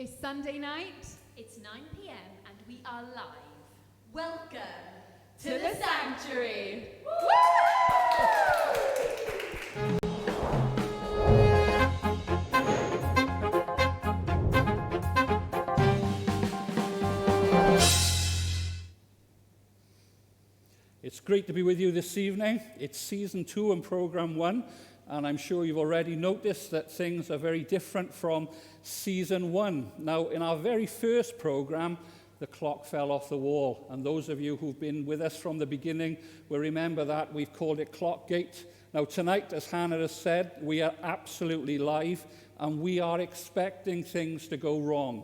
It's Sunday night. It's 9 p.m. and we are live. Welcome to the Sanctuary. Woo! It's great to be with you this evening. It's season 2 and program 1, and I'm sure you've already noticed that things are very different from season 1. Now, in our very first program, the clock fell off the wall, and those of you who've been with us from the beginning will remember that. We've called it Clockgate. Now, tonight, as Hannah has said, we are absolutely live, and we are expecting things to go wrong.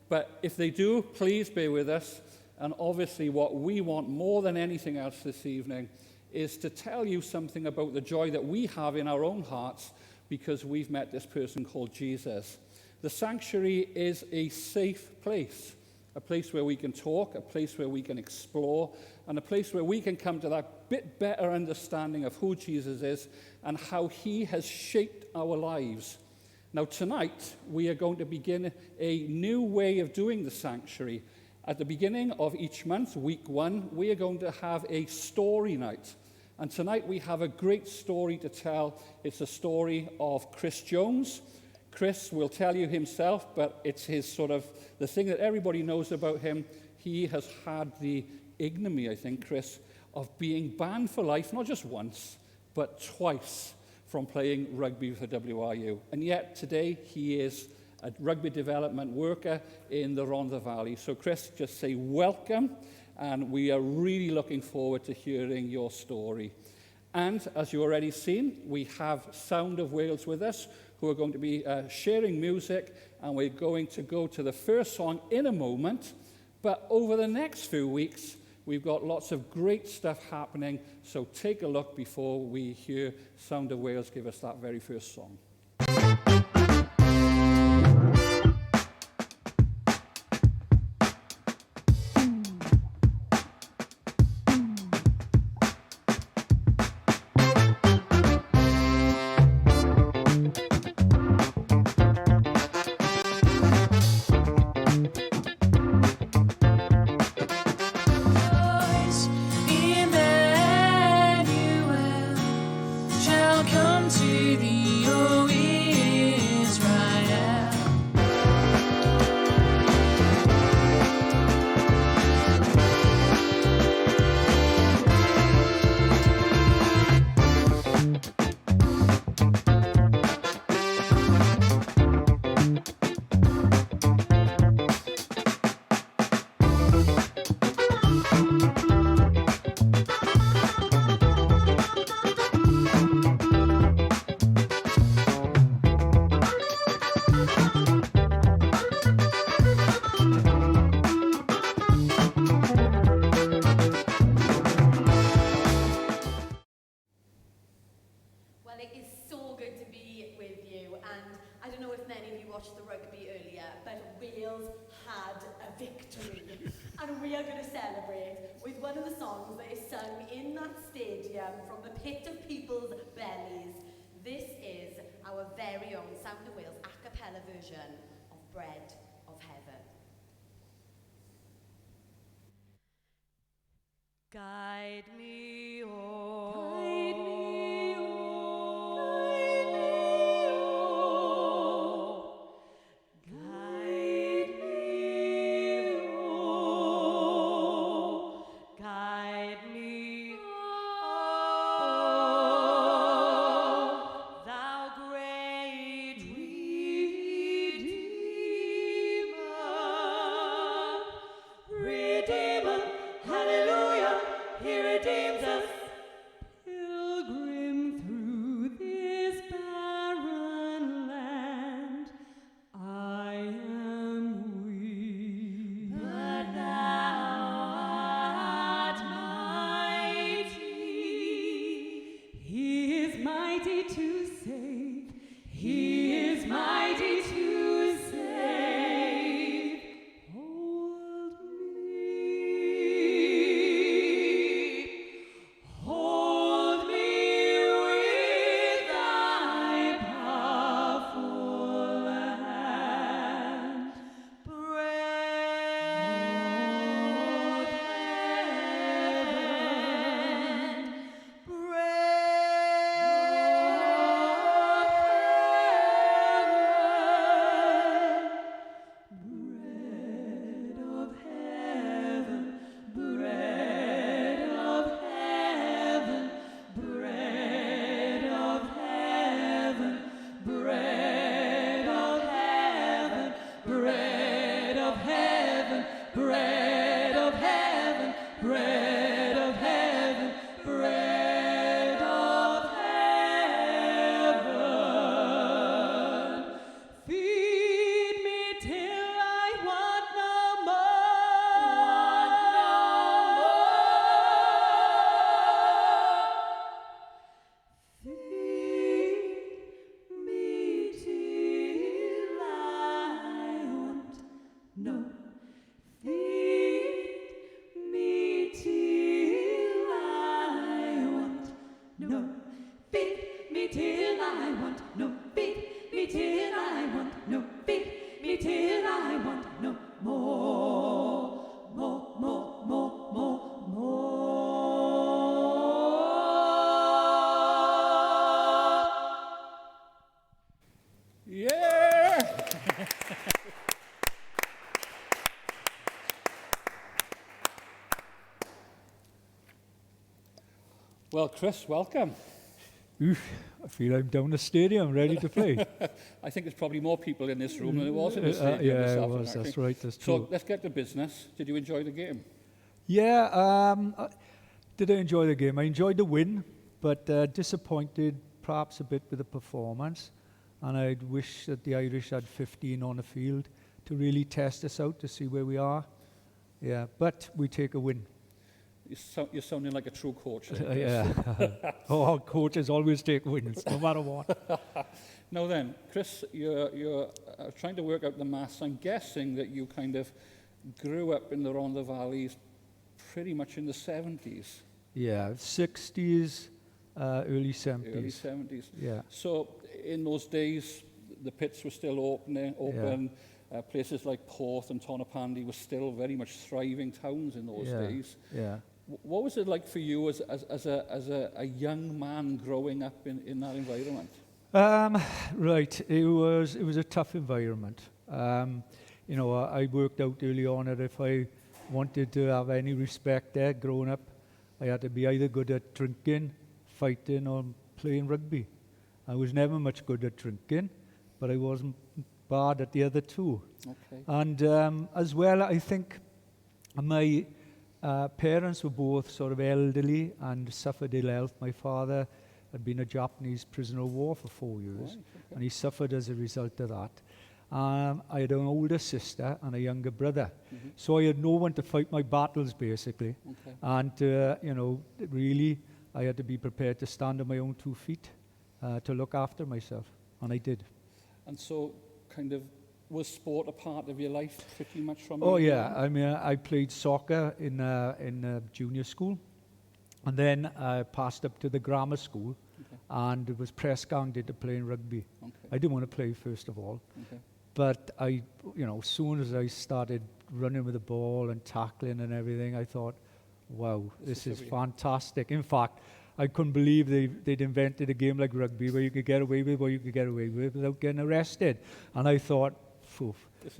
But if they do, please bear with us. And obviously what we want more than anything else this evening is to tell you something about the joy that we have in our own hearts because we've met this person called Jesus. The sanctuary is a safe place, a place where we can talk, a place where we can explore, and a place where we can come to that bit better understanding of who Jesus is and how he has shaped our lives. Now tonight, we are going to begin a new way of doing the sanctuary. At the beginning of each month, week 1, we are going to have a story night. And tonight we have a great story to tell. It's a story of Chris Jones. Chris will tell you himself, but it's his sort of, the thing that everybody knows about him. He has had the ignominy, I think, Chris, of being banned for life, not just once, but twice from playing rugby for WRU. And yet today he is a rugby development worker in the Rhondda Valley. So Chris, just say welcome, and we are really looking forward to hearing your story. And as you've already seen, we have Sound of Wales with us, who are going to be sharing music, and we're going to go to the first song in a moment. But over the next few weeks, we've got lots of great stuff happening, so take a look before we hear Sound of Wales give us that very first song. This is our very own Sound of Wales a cappella version of Bread of Heaven. Guide me, oh. Guide me, oh. Guide me, oh. Guide me, oh. Guide me, oh. Thou great Redeemer, Redeemer, hallelujah, he redeemed Well, Chris, welcome. Oof, I feel I'm down the stadium, ready to play. I think there's probably more people in this room than there was in the stadium. Yeah, this it afternoon, was. actually. That's right. That's So true. let's get to business. Did you enjoy the game? Yeah. Did I enjoy the game? I enjoyed the win, but disappointed perhaps a bit with the performance. And I'd wish that the Irish had 15 on the field to really test us out to see where we are. Yeah, but we take a win. You're sounding like a true coach. there, Chris. Yeah. Oh, coaches always take wins, no matter what. Now then, Chris, you're trying to work out the maths. I'm guessing that you kind of grew up in the Rhondda Valleys pretty much in the 70s. Yeah, 60s, early 70s. Early 70s. Yeah. So in those days, the pits were still open. Places like Porth and Tonopandi were still very much thriving towns in those days. Yeah. What was it like for you as a young man growing up in that environment? Right, it was a tough environment. I worked out early on that if I wanted to have any respect there growing up, I had to be either good at drinking, fighting, or playing rugby. I was never much good at drinking, but I wasn't bad at the other two. Okay. And as well, I think my parents were both sort of elderly and suffered ill health. My father had been a Japanese prisoner of war for 4 years, Right, okay. and he suffered as a result of that. I had an older sister and a younger brother, so I had no one to fight my battles, basically. Okay. And, really, I had to be prepared to stand on my own 2 feet to look after myself, and I did. And so, kind of, was sport a part of your life pretty much from Oh early yeah, on? I mean, I played soccer in junior school, and then I passed up to the grammar school, and it was press-ganged to playing rugby. Okay. I didn't want to play first of all, Okay. but as soon as I started running with the ball and tackling and everything, I thought, wow, this is fantastic. In fact, I couldn't believe they'd invented a game like rugby where you could get away with what you could get away with without getting arrested. And I thought, phew,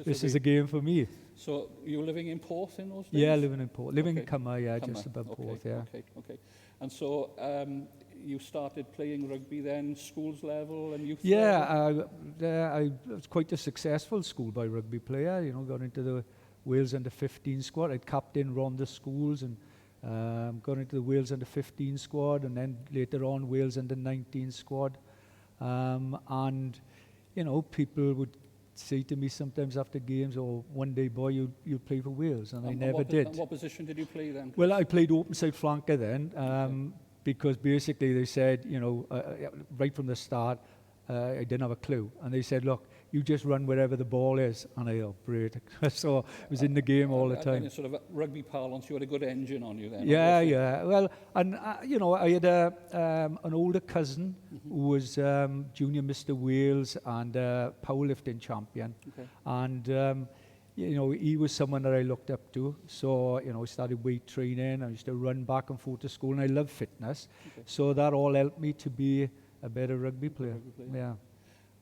this is a game for me. So you were living in Porth in those days? Yeah, living in Porth. Living in Okay. Cummer, yeah, Cummer. just above Okay, Porth, yeah. Okay. And so you started playing rugby then, schools level and youth Yeah, level? I was quite a successful schoolboy rugby player, got into the Wales under-15 squad. I'd captained Rhondda schools and got into the Wales under-15 squad, and then later on Wales under-19 squad. And people would say to me sometimes after games, "Oh, one day, boy, you'll play for Wales," and I never did. And what position did you play then? Well, I played open side flanker then, because basically they said, right from the start, I didn't have a clue, and they said, "Look, you just run wherever the ball is," and I thought, great. So I was in the game all the And time. in sort of rugby parlance, you had a good engine on you then? Yeah, obviously. yeah. Well, and I had an older cousin who was junior Mr. Wales and powerlifting champion, and he was someone that I looked up to. So I started weight training. I used to run back and forth to school, and I love fitness. Okay. So that all helped me to be a better rugby player. Yeah.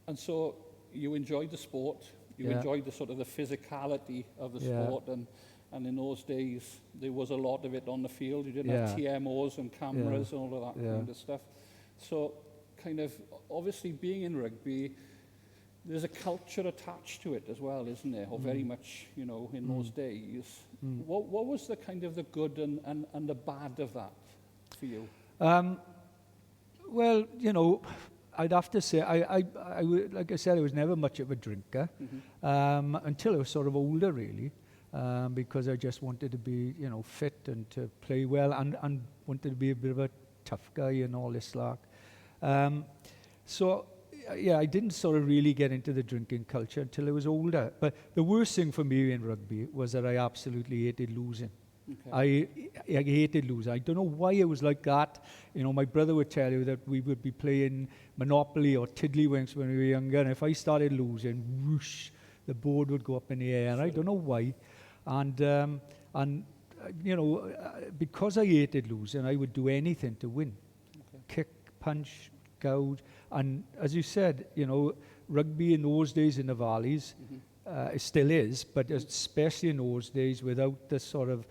And so you enjoyed the sport, you Yeah. enjoyed the sort of the physicality of the Yeah. sport, and in those days there was a lot of it on the field. You didn't have Yeah. TMOs and cameras and all of that Yeah. kind of stuff. So kind of obviously being in rugby, there's a culture attached to it as well, isn't there? Or very much, in those days. What was the kind of the good and the bad of that for you? Well, I'd have to say, like I said, I was never much of a drinker until I was sort of older, really, because I just wanted to be, fit and to play well and wanted to be a bit of a tough guy and all this slack. So, I didn't sort of really get into the drinking culture until I was older. But the worst thing for me in rugby was that I absolutely hated losing. Okay. I hated losing. I don't know why it was like that. My brother would tell you that we would be playing Monopoly or Tiddlywinks when we were younger, and if I started losing, whoosh, the board would go up in the air, and I don't know why. And because I hated losing, I would do anything to win. Okay. Kick, punch, gouge. And as you said, rugby in those days in the valleys, it still is, but especially in those days without the sort of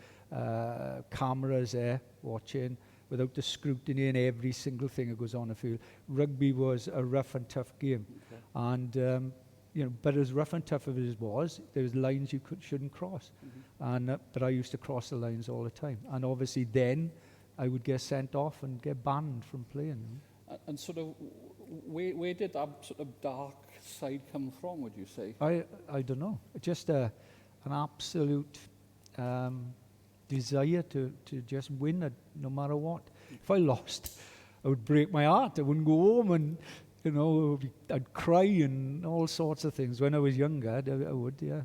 cameras there watching, without the scrutiny and every single thing that goes on the field. Rugby was a rough and tough game. Okay. And, but as rough and tough as it was, there was lines you shouldn't cross. But I used to cross the lines all the time. And obviously then I would get sent off and get banned from playing. And sort of, where did that sort of dark side come from, would you say? I don't know. Just an absolute desire to just win it no matter what. If I lost, I would break my heart. I wouldn't go home and, I'd cry and all sorts of things. When I was younger, I would, yeah.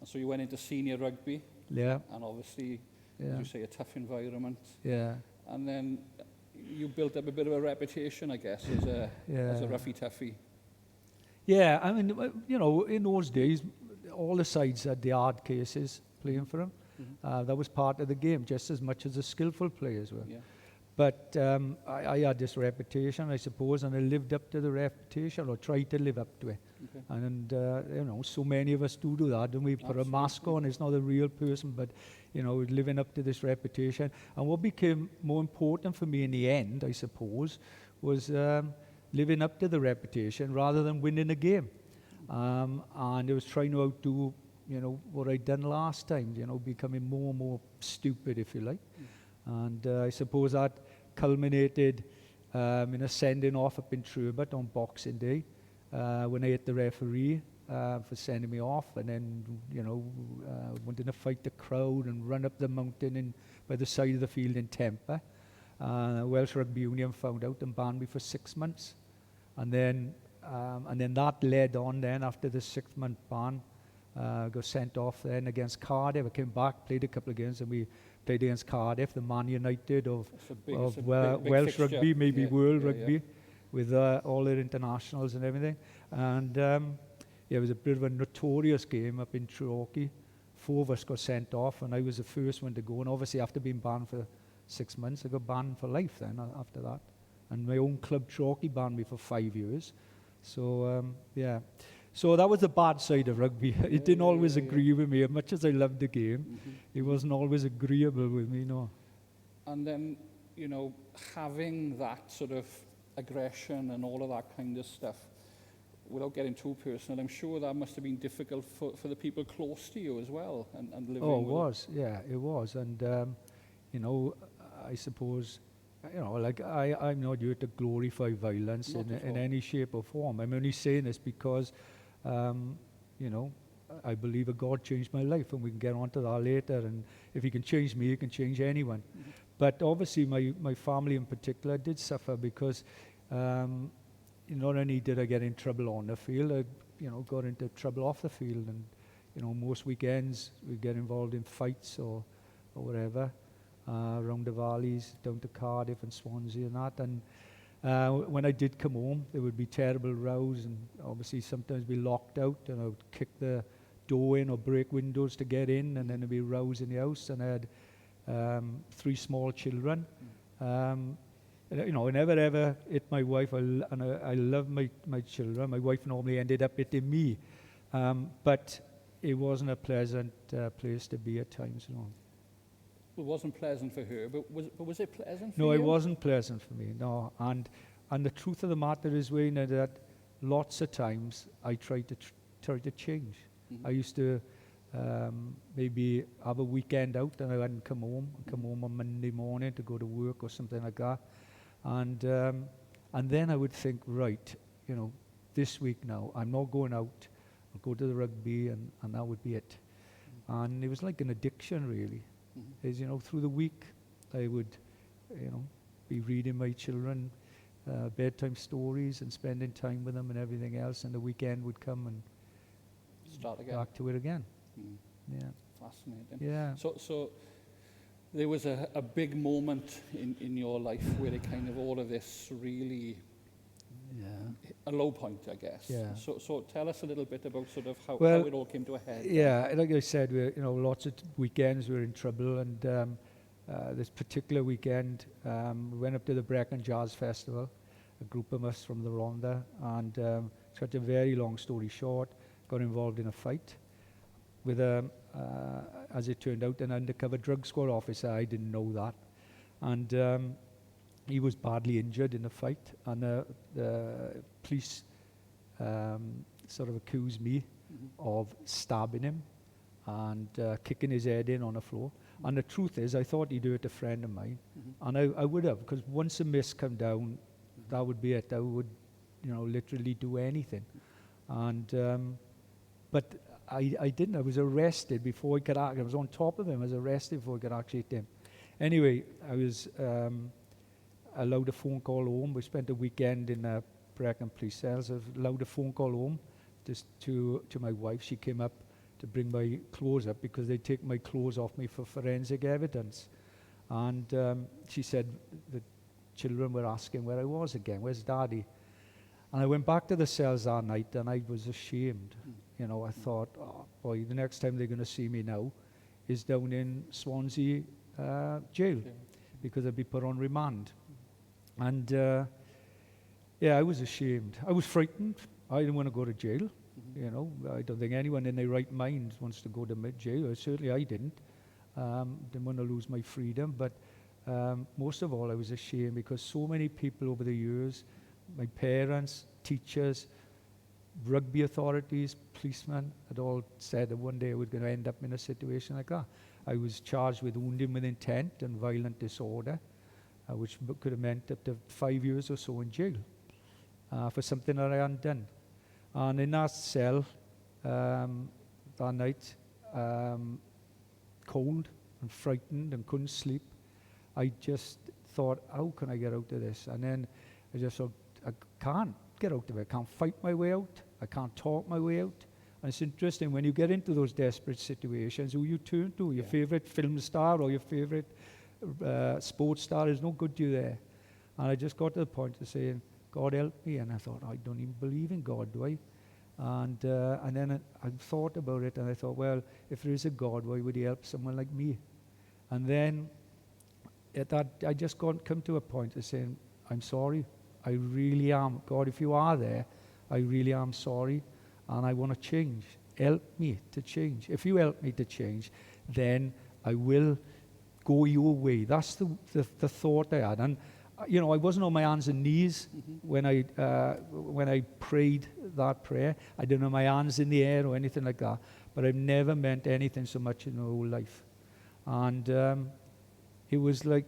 And so you went into senior rugby, Yeah, and obviously, yeah, as you say, a tough environment. yeah, And then you built up a bit of a reputation, I guess, as a yeah. roughy-toughy. Yeah, I mean, in those days, all the sides had the hard cases playing for them. That was part of the game, just as much as the skillful players were. Yeah. But I had this reputation, I suppose, and I lived up to the reputation, or tried to live up to it. Okay. And, so many of us do that, and we put a mask on. It's not a real person, but, living up to this reputation. And what became more important for me in the end, I suppose, was living up to the reputation rather than winning a game. And I was trying to outdo, what I'd done last time, becoming more and more stupid, if you like. And I suppose that culminated in a sending off up in Treorchy on Boxing Day, when I hit the referee for sending me off, and then, wanting to fight the crowd and run up the mountain by the side of the field in temper. Welsh Rugby Union found out and banned me for 6 months. And then that led on then, after the 6-month ban, got sent off then against Cardiff. I came back, played a couple of games, and we played against Cardiff, the Man United of big Welsh fixture. Rugby, maybe Yeah, World yeah, Rugby, yeah. with all their internationals and everything. And it was a bit of a notorious game up in Treorchy. 4 of us got sent off, and I was the first one to go. And obviously, after being banned for 6 months, I got banned for life then after that. And my own club, Treorchy, banned me for 5 years. So, yeah. So that was the bad side of rugby. It didn't always agree with me. As much as I loved the game, it wasn't always agreeable with me, no. And then, having that sort of aggression and all of that kind of stuff, without getting too personal, I'm sure that must have been difficult for the people close to you as well, and living Oh, it with was. Yeah, it was. And, I suppose, I'm not here to glorify violence Not at in all. any shape or form. I'm only saying this because, I believe a God changed my life, and we can get onto that later. And if he can change me, he can change anyone. But obviously, my family in particular did suffer because not only did I get in trouble on the field, I got into trouble off the field. And most weekends we get involved in fights or whatever, around the valleys, down to Cardiff and Swansea and that. And when I did come home, there would be terrible rows, and obviously sometimes be locked out, and I would kick the door in or break windows to get in, and then there'd be rows in the house. And I had 3 small children. I never ever hit my wife, I love my children. My wife normally ended up hitting me, but it wasn't a pleasant place to be at times. It wasn't pleasant for her, but was it pleasant for No, you? it wasn't pleasant for me. No, and the truth of the matter is, Wayne, that lots of times I tried to change. I used to maybe have a weekend out, and I hadn't come home on Monday morning to go to work or something like that. And then I would think, right, this week now, I'm not going out. I'll go to the rugby, and that would be it. And it was like an addiction, really. Is, through the week, I would, be reading my children bedtime stories and spending time with them and everything else. And the weekend would come and Start again. back to it again. Yeah. Fascinating. Yeah. So there was a big moment in your life where it kind of all of this really Yeah. a low point, I guess. Yeah. So tell us a little bit about sort of how Well, it all came to a head. Yeah, like I said, lots of weekends we were in trouble, and this particular weekend, we went up to the Brecon Jazz Festival, a group of us from the Rhondda, and to cut a very long story short, got involved in a fight with, as it turned out, an undercover drug squad officer. I didn't know that. And he was badly injured in a fight, and the police sort of accused me of stabbing him and kicking his head in on the floor. And the truth is, I thought he'd hurt a friend of mine, and I would have, because once a miss come down, that would be it. I would, literally do anything. And but I didn't. I was arrested before he could act. I was on top of him. I was arrested before he could actually hit him. Anyway, I was allowed a phone call home. We spent a weekend in Brecon police cells. I was allowed a phone call home just to my wife. She came up to bring my clothes up because they'd taken my clothes off me for forensic evidence. And she said the children were asking where I was again. Where's Daddy? And I went back to the cells that night, and I was ashamed. I thought, oh boy, the next time they're going to see me now is down in Swansea jail, because I'd be put on remand. And I was ashamed. I was frightened. I didn't want to go to jail. I don't think anyone in their right mind wants to go to jail. Certainly I didn't. Didn't want to lose my freedom. But most of all, I was ashamed because so many people over the years, my parents, teachers, rugby authorities, policemen, had all said that one day I was going to end up in a situation like that. I was charged with wounding with intent and violent disorder, which could have meant up to 5 years or so in jail for something that I hadn't done. And in that cell that night, cold and frightened and couldn't sleep, I just thought, how can I get out of this? And then I just thought, I can't get out of it. I can't fight my way out. I can't talk my way out. And it's interesting, when you get into those desperate situations, who you turn to, your favorite film star or your favorite sports star is no good to you there. And I just got to the point of saying, God help me. And I thought, I don't even believe in God, do I? And then I thought about it, and I thought, well, if there is a God, why would he help someone like me? And then I just come to a point of saying, I'm sorry. I really am. God, if you are there, I really am sorry, and I want to change. Help me to change. If you help me to change, then I will go your way. That's the thought I had. And I wasn't on my hands and knees when I prayed that prayer. I didn't have my hands in the air or anything like that. But I've never meant anything so much in my whole life. And it was like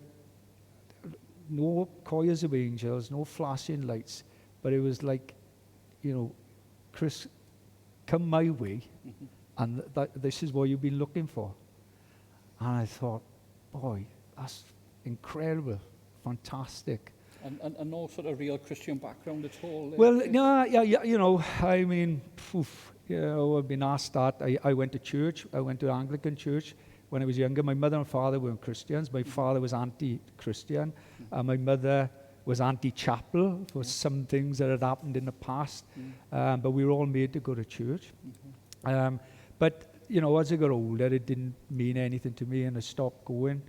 no choirs of angels, no flashing lights, but it was like, Chris, come my way, and this is what you've been looking for. And I thought, boy, that's incredible, fantastic. And no sort of real Christian background at all? Well, no, I mean, I've been asked that. I went to church. I went to Anglican church when I was younger. My mother and father weren't Christians. My father was anti-Christian. My mother was anti-chapel for some things that had happened in the past. But we were all made to go to church. But, as I got older, it didn't mean anything to me, and I stopped going.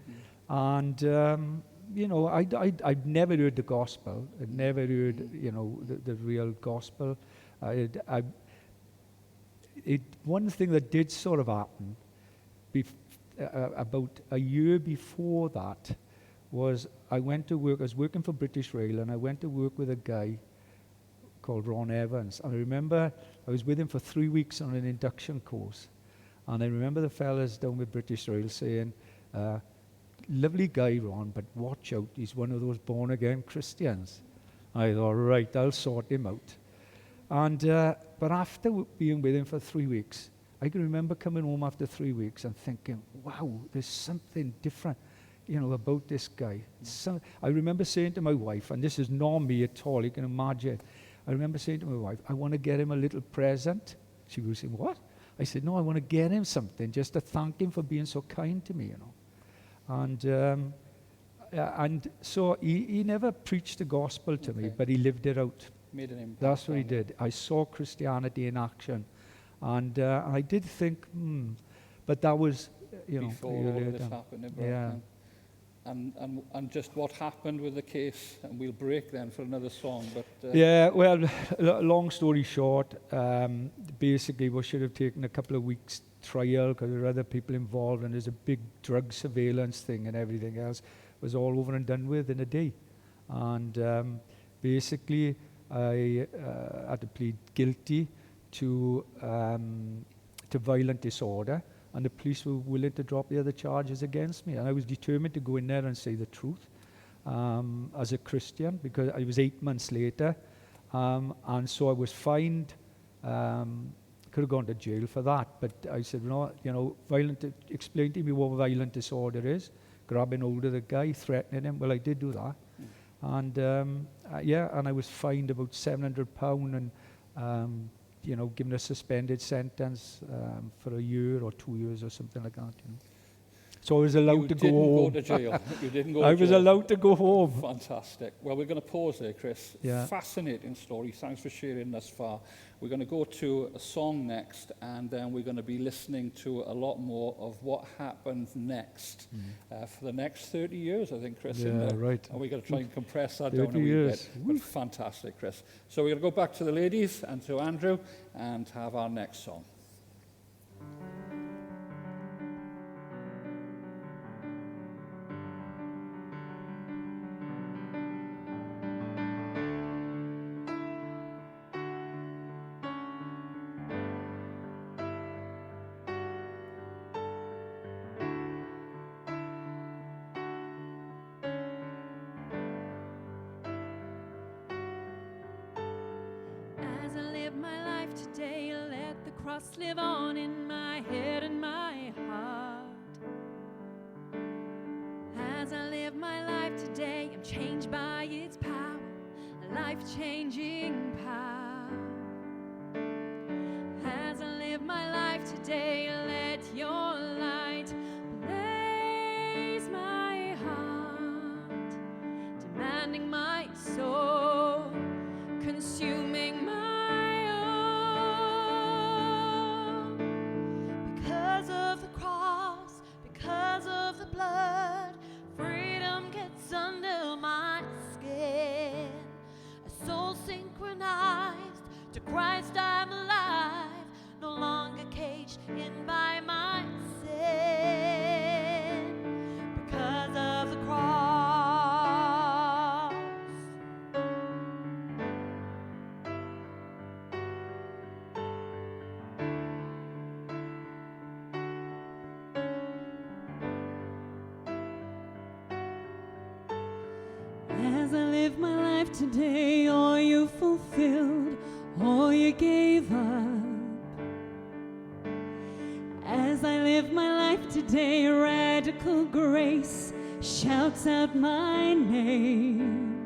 And, I'd never heard the gospel. I'd never heard, the real gospel. One thing that did sort of happen about a year before that was I went to work. I was working for British Rail, and I went to work with a guy called Ron Evans. And I remember I was with him for 3 weeks on an induction course. And I remember the fellas down with British Rail saying, lovely guy, Ron, but watch out, he's one of those born-again Christians. I thought, right, I'll sort him out. And but after being with him for 3 weeks, I can remember coming home after 3 weeks and thinking, wow, there's something different, about this guy. I remember saying to my wife, and this is not me at all, you can imagine. I remember saying to my wife, I want to get him a little present. She was saying, what? I said, no, I want to get him something just to thank him for being so kind to me, And so he never preached the gospel to me, but he lived it out. Made an impact. That's what he did. I saw Christianity in action. And I did think, but that was, before all of this happened. Yeah. And just what happened with the case, and we'll break then for another song. But yeah, well, long story short, basically we should have taken a couple of weeks trial because there were other people involved, and there's a big drug surveillance thing and everything else. It was all over and done with in a day. And basically, I had to plead guilty to violent disorder, and the police were willing to drop the other charges against me. And I was determined to go in there and say the truth as a Christian, because I was 8 months later, and so I was fined. Could have gone to jail for that, but I said, no, explain to me what violent disorder is. Grabbing hold of the guy, threatening him. Well, I did do that. And and I was fined about £700 and, given a suspended sentence for a year or 2 years or something like that. So I was allowed to go home. You didn't go to jail. You didn't go to jail. I was allowed to go home. Fantastic. Well, we're going to pause there, Chris. Yeah. Fascinating story. Thanks for sharing thus far. We're going to go to a song next, and then we're going to be listening to a lot more of what happens next for the next 30 years, I think, Chris. Yeah, right. And we're going to try and compress that down a wee years. bit. But fantastic, Chris. So we're going to go back to the ladies and to Andrew and have our next song. As I live my life today, let the cross live on in my head and my heart. As I live my life today, I'm changed by its power, a life-changing power. As I live my life today, let your light blaze my heart, demanding my soul, consuming my own. Because of the cross, because of the blood, freedom gets under my skin. A soul synchronized to Christ, I'm alive, no longer caged in by my sin. Because of the cross. As I live my life today, all you fulfilled, all you gave up. As I live my life today, radical grace shouts out my name.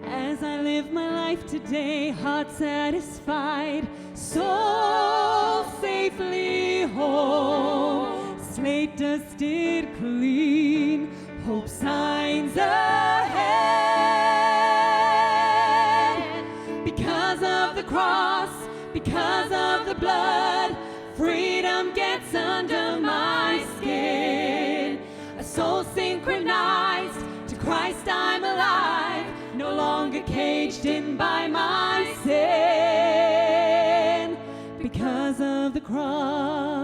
As I live my life today, heart satisfied, soul safely whole, slate dusted clean, hope signs ahead. Because of the cross, because of the blood, freedom gets under my skin. A soul synchronized to Christ, I'm alive, no longer caged in by my sin. Because of the cross.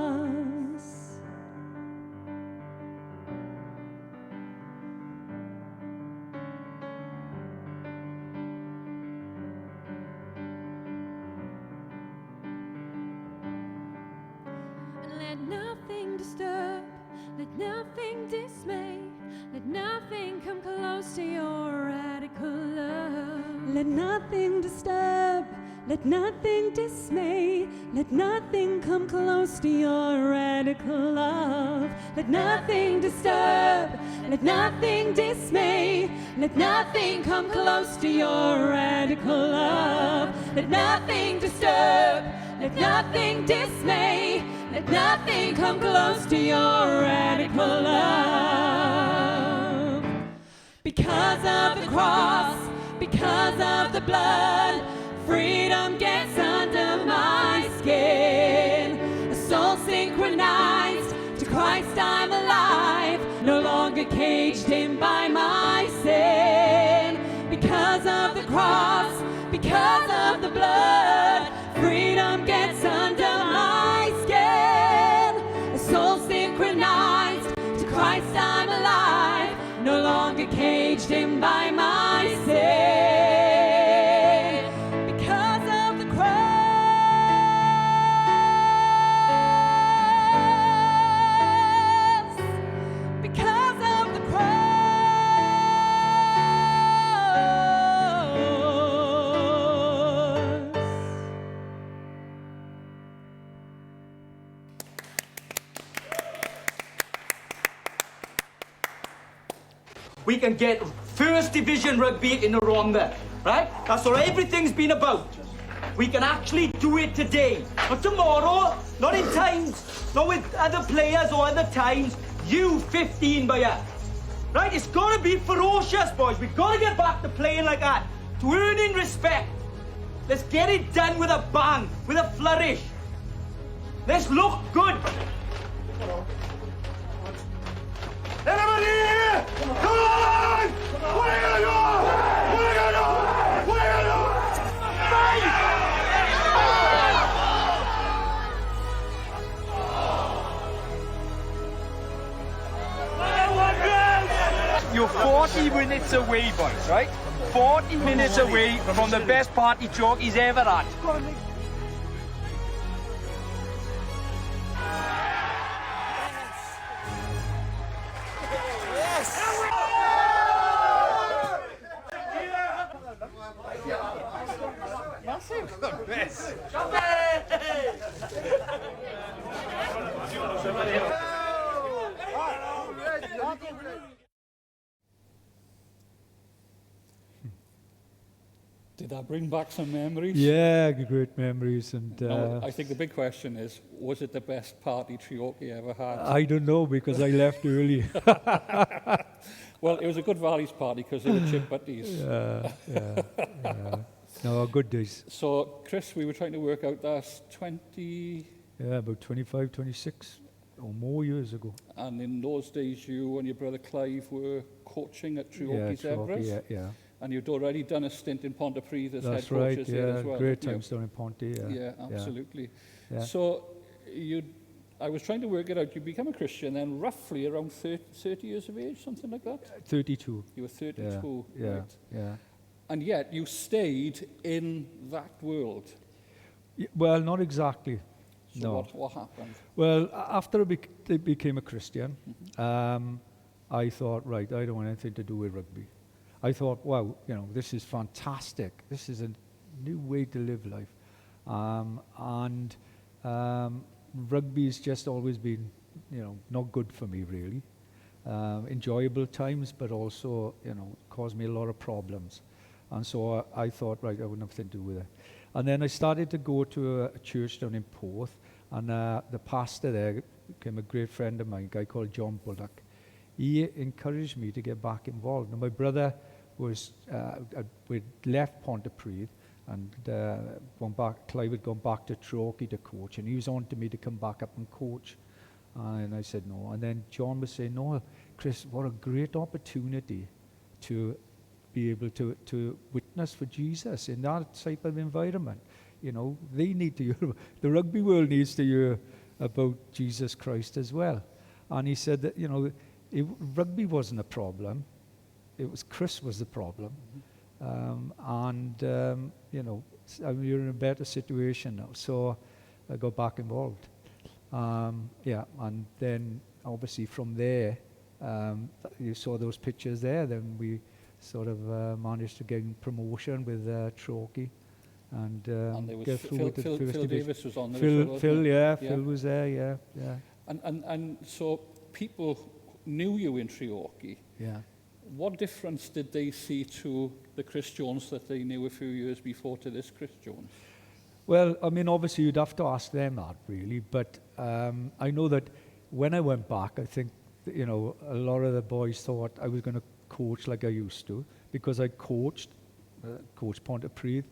Let nothing disturb, let nothing dismay, let nothing come close to your radical love. Let nothing disturb, let nothing dismay, let nothing come close to your radical love. Let nothing disturb, let nothing dismay, let nothing come close to your radical love. Let nothing disturb, let nothing dismay, let nothing come close to your radical love. Because of the cross, because of the blood, freedom gets under my skin. A soul synchronized to Christ, I'm alive, no longer caged in by my sin. Because of the cross, because of the blood, freedom gets under my skin. A soul synchronized to Christ, I'm alive, no longer caged in by my sin. Because of the cross. Because of the cross. We can get first division rugby in the Rhondda, right? That's what everything's been about. We can actually do it today. Not tomorrow, not in times, not with other players or other times. You 15 by ya. Right? It's gotta be ferocious, boys. We've gotta get back to playing like that. To earning respect. Let's get it done with a bang, with a flourish. Let's look good. Everybody here! Come on! What are you gonna do? What are you gonna do? What are you gonna do? Fight! You're 40 minutes away, boys, right? 40 minutes away from the best party Treorchy's ever had. Did that bring back some memories? Yeah, great memories. And No, I think the big question is, was it the best party Treorchy ever had? I don't know because I left early. Well, it was a good Valleys party because they were chip buddies. Yeah. No, good days. So, Chris, we were trying to work out that's 20, Yeah, about 25, 26 or more years ago. and in those days you and your brother Clive were coaching at Treorchy's Treorchy, Everest, yeah. and you'd already done a stint in Pontypridd as That's head right, coaches there yeah. as well. Great didn't you? times down in Ponty, yeah. Yeah, absolutely. Yeah. So, I was trying to work it out. You become a Christian then roughly around 30 years of age, something like that? 32. You were 32, Yeah, right? yeah. And yet you stayed in that world. Well, not exactly. So No. what happened? Well, after I became a Christian, I thought, right, I don't want anything to do with rugby. I thought, wow, this is fantastic. This is a new way to live life. Rugby's just always been, not good for me, really. Enjoyable times, but also, caused me a lot of problems. And so I thought, right, I wouldn't have anything to do with it. And then I started to go to a church down in Porth, and the pastor there became a great friend of mine, a guy called John Bullock. He encouraged me to get back involved. Now, my brother was, we'd left Pontypridd, and Clive had gone back to Treorchy to coach, and he was on to me to come back up and coach. And I said no. And then John was saying, no, Chris, what a great opportunity to be able to witness for Jesus in that type of environment. They need to hear, the rugby world needs to hear about Jesus Christ as well. And he said that, rugby wasn't a problem. It was Chris was the problem. You're in a better situation now. So I got back involved. And then obviously from there, you saw those pictures there, then we sort of managed to get promotion with Treorchy. And there was get through with the Phil first division. Davis was on there as well, wasn't Phil, he? yeah, Phil was there, yeah. And so people knew you in Treorchy. Yeah. What difference did they see to the Chris Jones that they knew a few years before to this Chris Jones? Well, obviously you'd have to ask them that, really. But I know that when I went back, I think, a lot of the boys thought I was going to coach like I used to, because I coached Pontypridd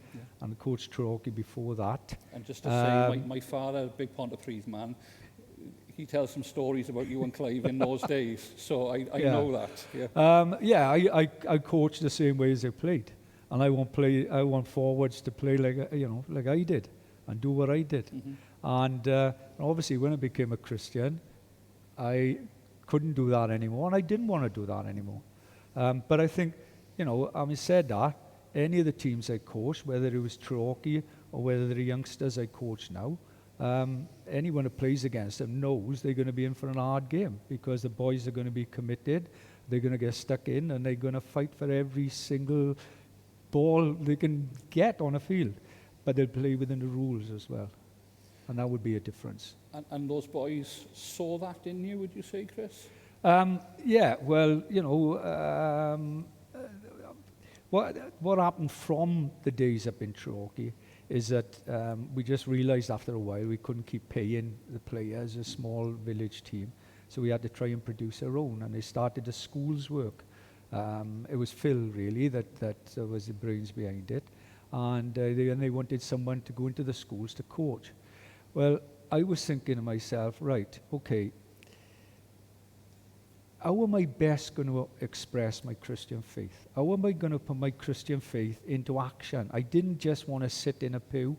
and coached Treorchy before that. And just to say, my father, a big Pontypridd man, he tells some stories about you and Clive in those days, so I know that. Yeah. I coach the same way as I played, and I want forwards to play like I did, and do what I did. Mm-hmm. And obviously, when I became a Christian, I couldn't do that anymore, and I didn't want to do that anymore. But I think, having said that, any of the teams I coached, whether it was Treorchy or whether the youngsters I coach now, anyone who plays against them knows they're going to be in for an hard game because the boys are going to be committed, they're going to get stuck in, and they're going to fight for every single ball they can get on a field. But they'll play within the rules as well. And that would be a difference. And those boys saw that in you, would you say, Chris? Yeah, well, what happened from the days up in Treorchy is that we just realized after a while we couldn't keep paying the players, a small village team. So we had to try and produce our own, and they started the schools work. It was Phil, really, that was the brains behind it. And they wanted someone to go into the schools to coach. Well, I was thinking to myself, right, okay, how am I best going to express my Christian faith? How am I going to put my Christian faith into action? I didn't just want to sit in a pew.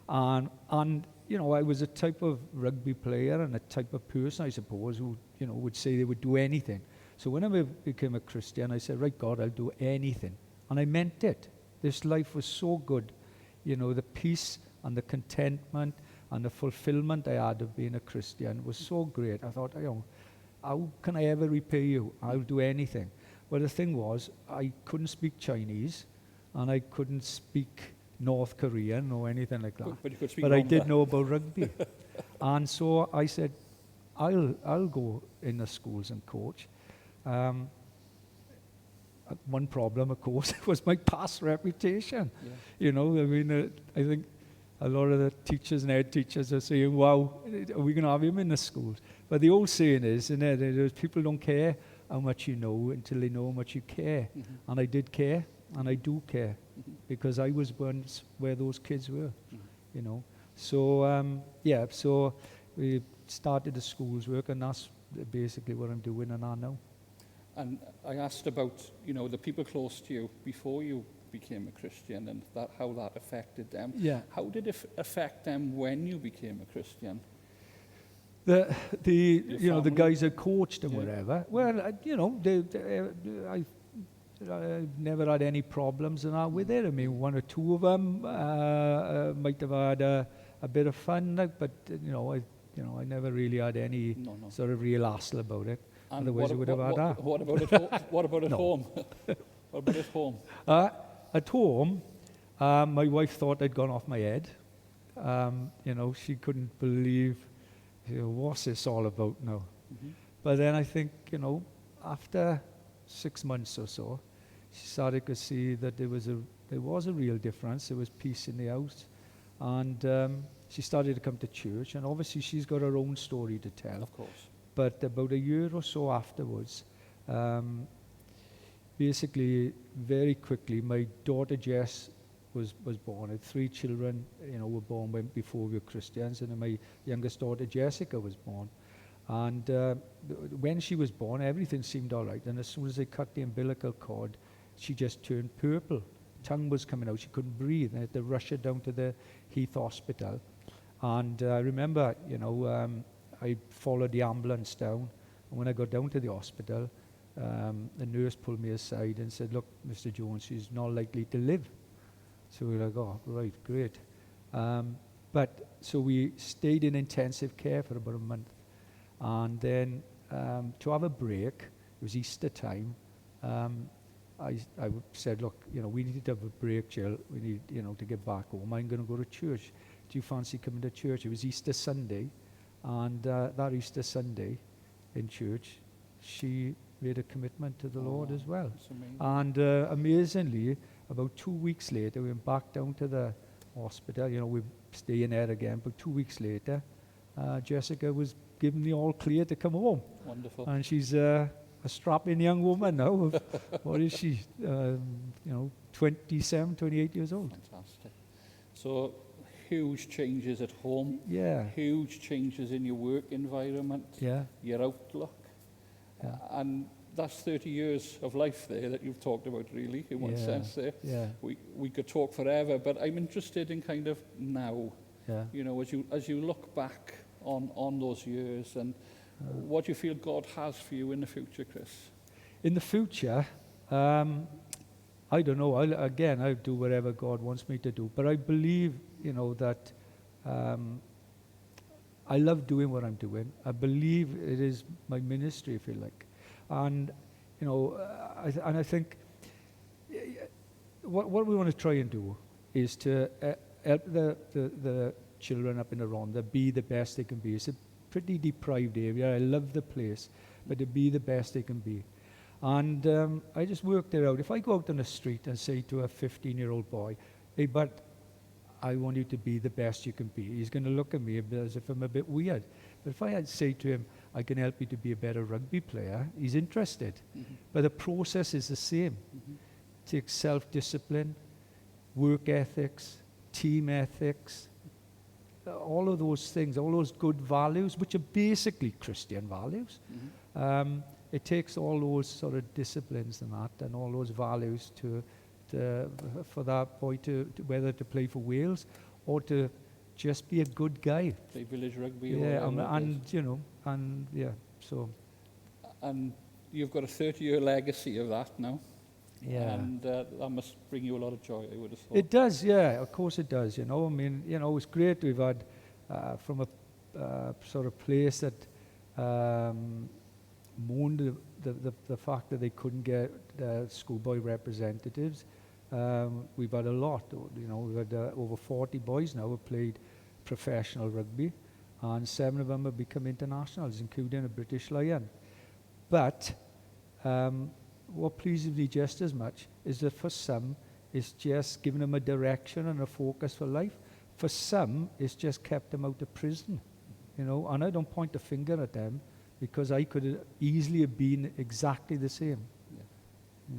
And I was a type of rugby player and a type of person, I suppose, who, would say they would do anything. So when I became a Christian, I said, right, God, I'll do anything. And I meant it. This life was so good. The peace and the contentment and the fulfillment I had of being a Christian was so great. I thought, how can I ever repay you? I'll do anything. Well, the thing was, I couldn't speak Chinese, and I couldn't speak North Korean or anything like that. But you could speak But I Rhondda. did know about rugby. And so I said, I'll go in the schools and coach. One problem, of course, was my past reputation. Yeah. I think a lot of the teachers and head teachers are saying, wow, are we going to have him in the schools? But the old saying is, people don't care how much you know until they know how much you care. Mm-hmm. And I did care, and I do care, because I was once where those kids were, So, so we started the schools work, and that's basically what I'm doing and I know. And I asked about, the people close to you before you became a Christian and how that affected them. Yeah. How did it affect them when you became a Christian? The guys I coached and whatever. Well, I never had any problems and that with it. I mean, one or two of them might have had a bit of fun, but I never really had any sort of real hassle about it. And otherwise, I would have had that. What about at home? What about at home? What about at home? At home, my wife thought I'd gone off my head. She couldn't believe, what's this all about now? Mm-hmm. But then I think, after 6 months or so, she started to see that there was a real difference. There was peace in the house. And she started to come to church. And obviously, she's got her own story to tell. Of course. But about a year or so afterwards, basically, very quickly, my daughter Jess was born. I had 3 children, were born before we were Christians, and then my youngest daughter Jessica was born. And when she was born, everything seemed all right. And as soon as they cut the umbilical cord, she just turned purple. Tongue was coming out. She couldn't breathe. They had to rush her down to the Heath Hospital. And I remember, I followed the ambulance down, and when I got down to the hospital, the nurse pulled me aside and said, look, Mr. Jones, she's not likely to live. So we were like, oh, right, great. So we stayed in intensive care for about a month. And then to have a break, it was Easter time, I said, look, we need to have a break, Jill. We need, to get back home. I'm going to go to church. Do you fancy coming to church? It was Easter Sunday. And that Easter Sunday in church, she made a commitment to the Lord as well. And amazingly, about 2 weeks later, we went back down to the hospital. We're staying there again. But 2 weeks later, Jessica was given the all clear to come home. Wonderful. And she's a strapping young woman now. What is she? 27, 28 years old. Fantastic. So, huge changes at home. Yeah. Huge changes in your work environment. Yeah. Your outlook. Yeah. And that's 30 years of life there that you've talked about, really, in one sense there. Yeah. We could talk forever, but I'm interested in kind of now. Yeah. As you look back on those years, and what do you feel God has for you in the future, Chris? In the future, I don't know. I'll do whatever God wants me to do. But I believe, that I love doing what I'm doing. I believe it is my ministry, if you like. And, I think what we want to try and do is to help the children up in the Rhondda be the best they can be. It's a pretty deprived area. I love the place, but to be the best they can be. And I just worked it out. If I go out on the street and say to a 15-year-old boy, hey, but I want you to be the best you can be, he's going to look at me as if I'm a bit weird. But if I had say to him, I can help you to be a better rugby player, he's interested. Mm-hmm. But the process is the same. Mm-hmm. It takes self-discipline, work ethics, team ethics, all of those things, all those good values, which are basically Christian values. Mm-hmm. It takes all those sort of disciplines and that, and all those values for that boy to whether to play for Wales or to just be a good guy. Play village rugby. Yeah, so. And you've got a 30-year legacy of that now. Yeah. And that must bring you a lot of joy, I would have thought. It does, yeah, of course it does, it's great we've had from a sort of place that mourned the fact that they couldn't get schoolboy representatives. We've had a lot, we've had over 40 boys now who have played professional rugby, and 7 of them have become internationals, including a British Lion. But what pleases me just as much is that for some, it's just given them a direction and a focus for life. For some, it's just kept them out of prison, and I don't point a finger at them, because I could easily have been exactly the same. Yeah.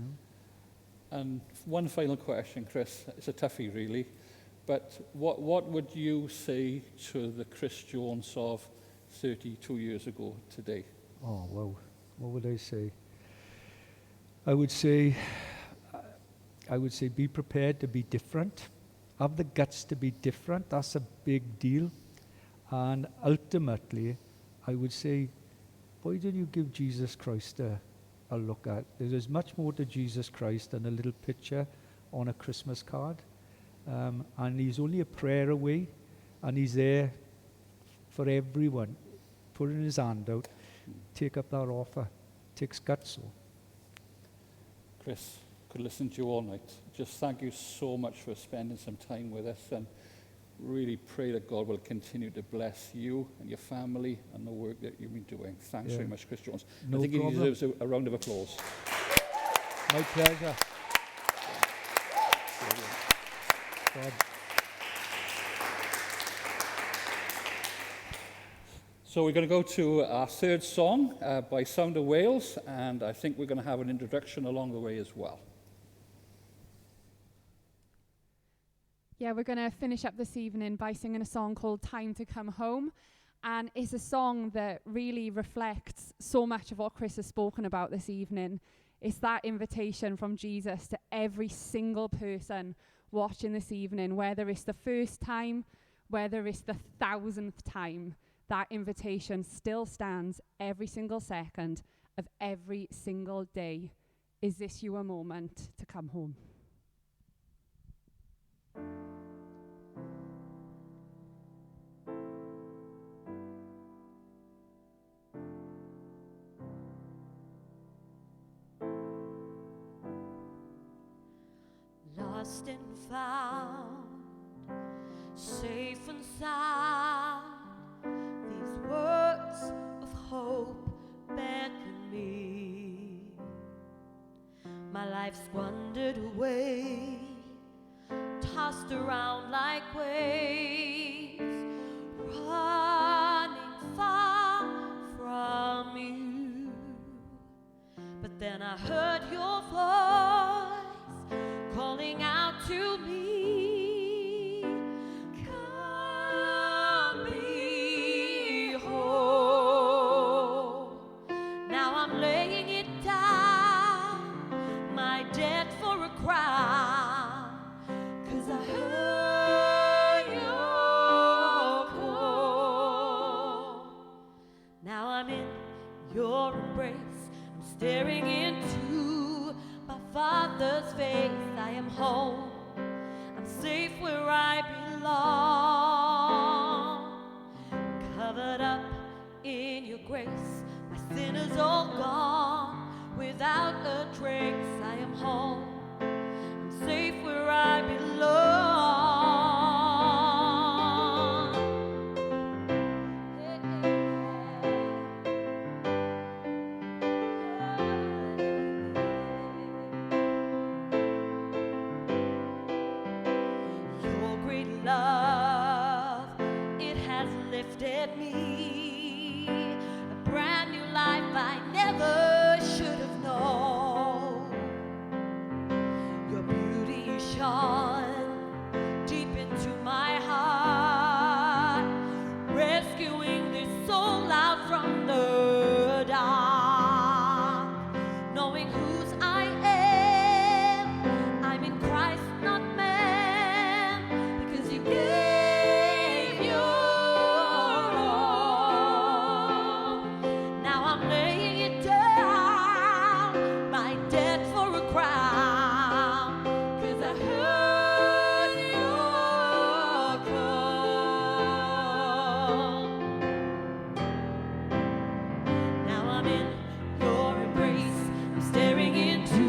And one final question, Chris. It's a toughie, really. But what would you say to the Chris Jones of 32 years ago today? Oh, wow. What would I say? I would say be prepared to be different. Have the guts to be different. That's a big deal. And ultimately, I would say, why don't you give Jesus Christ a look at? There's much more to Jesus Christ than a little picture on a Christmas card. And he's only a prayer away, and he's there for everyone. Putting his hand out, take up that offer. Takes guts. So. Chris, could listen to you all night. Just thank you so much for spending some time with us, and really pray that God will continue to bless you and your family and the work that you've been doing. Thanks very much, Chris Jones. No I think problem. he deserves a round of applause. My pleasure. God. So we're going to go to our third song by Sound of Wales, and I think we're going to have an introduction along the way as well. Yeah, we're going to finish up this evening by singing a song called Time to Come Home. And it's a song that really reflects so much of what Chris has spoken about this evening. It's that invitation from Jesus to every single person watching this evening, whether it's the first time, whether it's the 1,000th time, that invitation still stands every single second of every single day. Is this your moment to come home? Lost and found, safe and sound, these words of hope beckon me. My life squandered away, tossed around like waves, running far from you. But then I heard your voice calling out to me, come be whole. Now I'm laying it down, my debt for a crown, 'cause I heard your call. Now I'm in your embrace, I'm staring into my Father's face, I am home. I'm safe where I belong. Covered up in your grace, my sin is all gone. Without a trace, I am home. I'm safe where I belong. Your great love, it has lifted me. A brand new life I never should have known. Your beauty shone deep into my heart, rescuing this soul out from the dark. Knowing whose I am, I'm in Christ, not man, because you gave your all. Now I'm laying it down, my debt for a crown, 'cause I heard your call. Now I'm in your embrace, I'm staring into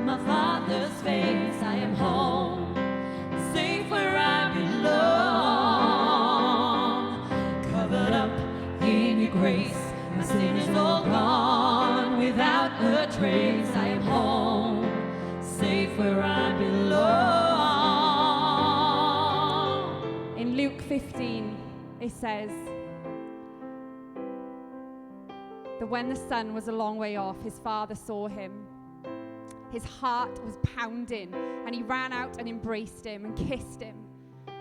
my Father's face. I am home, safe where I belong. Covered up in your grace, my sin is all gone. Without a trace, I am home, safe where I belong. In Luke 15, it says that when the son was a long way off, his father saw him. His heart was pounding, and he ran out and embraced him and kissed him.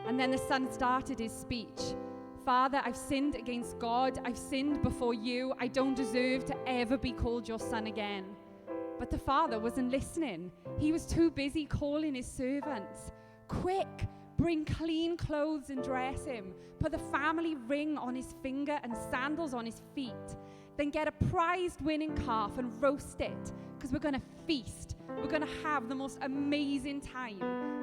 And then the son started his speech. Father, I've sinned against God. I've sinned before you. I don't deserve to ever be called your son again. But the father wasn't listening. He was too busy calling his servants. Quick, bring clean clothes and dress him. Put the family ring on his finger and sandals on his feet. Then get a prized winning calf and roast it, because we're going to feast. We're going to have the most amazing time.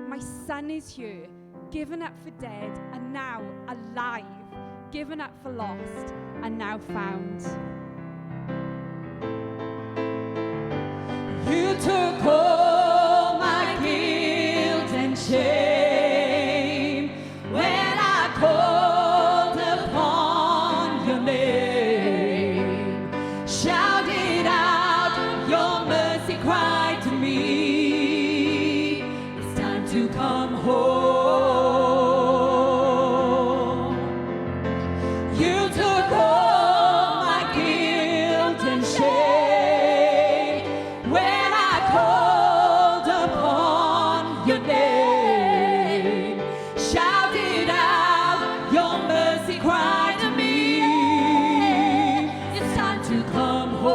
My son is here, given up for dead and now alive, given up for lost and now found. You took all my guilt and shame when I called upon your name. Shouted out, your mercy cried to me. It's time to come home. You took all my guilt and shame when I called upon your name. Shouted out, your mercy cried to me. It's time to come home.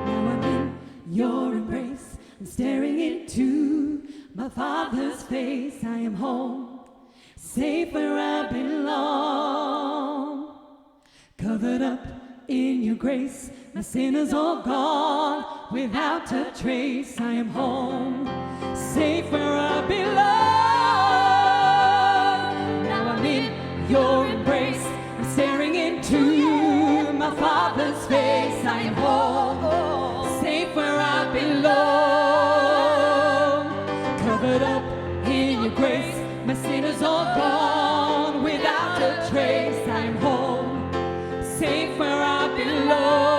Now I'm in your embrace, I'm staring into my Father's face. I am home, safe where I belong. Covered up in your grace, my sin is all gone. Without a trace, I am home, safe where I belong. Now I'm in your embrace, I'm staring into my Father's face. I am home, safe where I belong. Covered up in your grace, my sin is all gone. Without a trace, I am home, safe where I belong.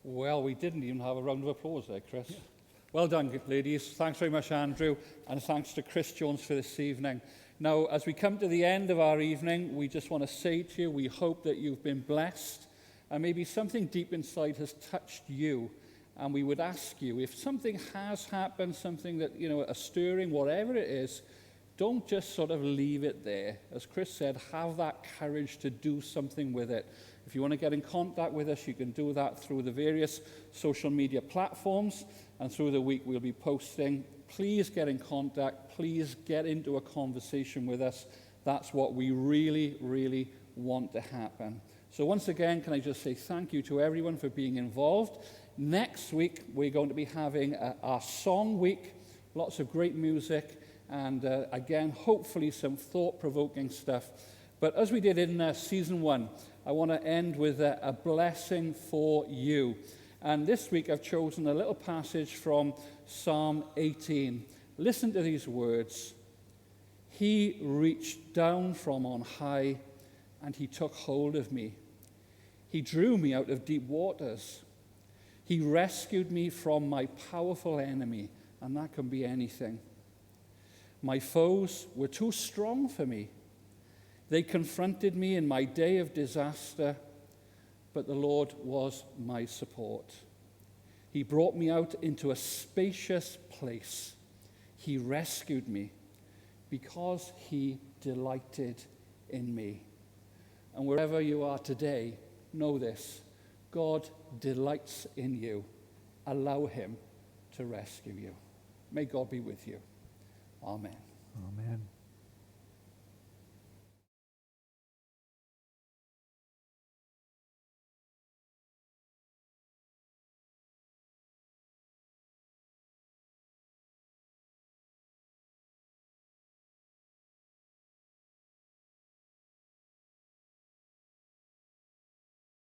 Well, we didn't even have a round of applause there, Chris. Well done, ladies. Thanks very much, Andrew, and thanks to Chris Jones for this evening. Now, as we come to the end of our evening, we just want to say to you, we hope that you've been blessed, and maybe something deep inside has touched you. And we would ask you, if something has happened, something that, a stirring, whatever it is, don't just sort of leave it there. As Chris said, have that courage to do something with it. If you want to get in contact with us, you can do that through the various social media platforms, and through the week we'll be posting. Please get in contact. Please get into a conversation with us. That's what we really, really want to happen. So once again, can I just say thank you to everyone for being involved. Next week, we're going to be having our song week, lots of great music, and again, hopefully some thought-provoking stuff. But as we did in season 1, I want to end with a blessing for you. And this week, I've chosen a little passage from Psalm 18. Listen to these words. He reached down from on high, and he took hold of me. He drew me out of deep waters. He rescued me from my powerful enemy, and that can be anything. My foes were too strong for me. They confronted me in my day of disaster, but the Lord was my support. He brought me out into a spacious place. He rescued me because he delighted in me. And wherever you are today, know this: God delights in you. Allow him to rescue you. May God be with you. Amen. Amen.